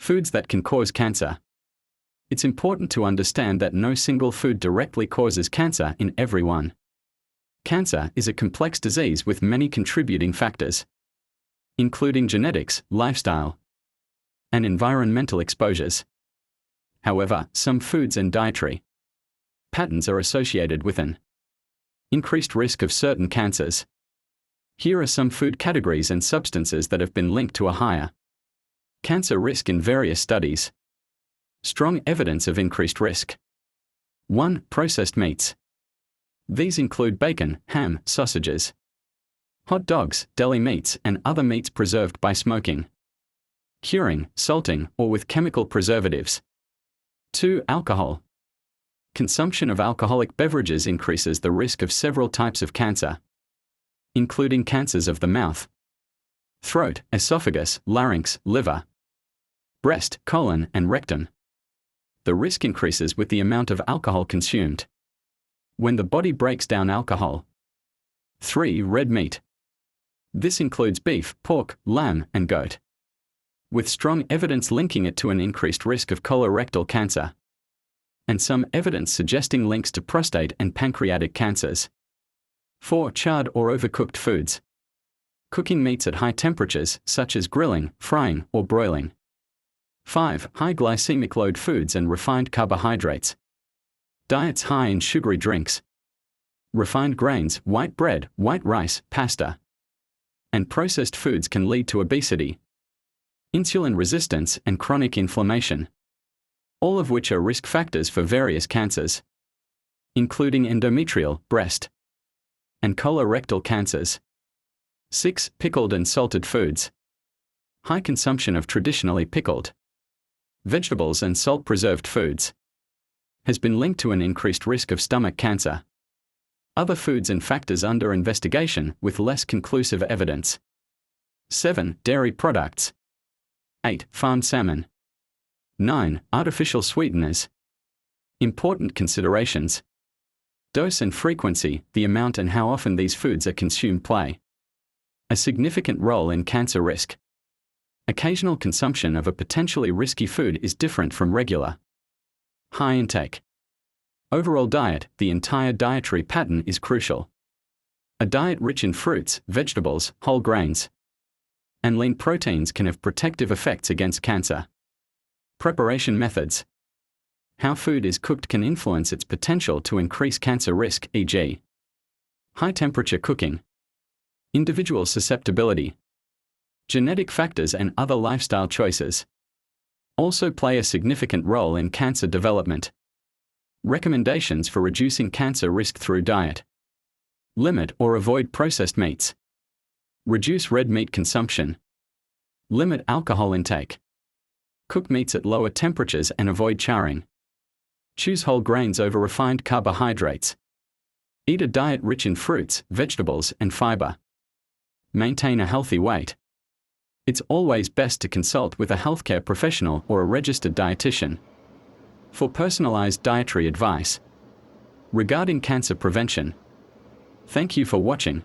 Foods that can cause cancer. It's important to understand that no single food directly causes cancer in everyone. Cancer is a complex disease with many contributing factors, including genetics, lifestyle, and environmental exposures. However, some foods and dietary patterns are associated with an increased risk of certain cancers. Here are some food categories and substances that have been linked to a higher cancer risk in various studies. Strong evidence of increased risk. 1. Processed meats. These include bacon, ham, sausages, hot dogs, deli meats, and other meats preserved by smoking, curing, salting, or with chemical preservatives. 2. Alcohol. Consumption of alcoholic beverages increases the risk of several types of cancer, including cancers of the mouth, throat, esophagus, larynx, liver, breast, colon, and rectum. The risk increases with the amount of alcohol consumed when the body breaks down alcohol. 3. Red meat. This includes beef, pork, lamb, and goat, with strong evidence linking it to an increased risk of colorectal cancer, and some evidence suggesting links to prostate and pancreatic cancers. 4. Charred or overcooked foods. Cooking meats at high temperatures, such as grilling, frying, or broiling. 5. High glycemic load foods and refined carbohydrates. Diets high in sugary drinks, refined grains, white bread, white rice, pasta, and processed foods can lead to obesity, insulin resistance, and chronic inflammation, all of which are risk factors for various cancers, including endometrial, breast, and colorectal cancers. 6. Pickled and salted foods. High consumption of traditionally pickled vegetables and salt-preserved foods has been linked to an increased risk of stomach cancer. Other foods and factors under investigation with less conclusive evidence. 7. Dairy products. 8. Farmed salmon. 9. Artificial sweeteners. Important considerations. Dose and frequency, the amount and how often these foods are consumed play a significant role in cancer risk. Occasional consumption of a potentially risky food is different from regular high intake. Overall diet, the entire dietary pattern is crucial. A diet rich in fruits, vegetables, whole grains, and lean proteins can have protective effects against cancer. Preparation methods. How food is cooked can influence its potential to increase cancer risk, e.g., high temperature cooking, individual susceptibility, genetic factors, and other lifestyle choices also play a significant role in cancer development. Recommendations for reducing cancer risk through diet. Limit or avoid processed meats. Reduce red meat consumption. Limit alcohol intake. Cook meats at lower temperatures and avoid charring. Choose whole grains over refined carbohydrates. Eat a diet rich in fruits, vegetables, and fiber. Maintain a healthy weight. It's always best to consult with a healthcare professional or a registered dietitian for personalized dietary advice regarding cancer prevention. Thank you for watching.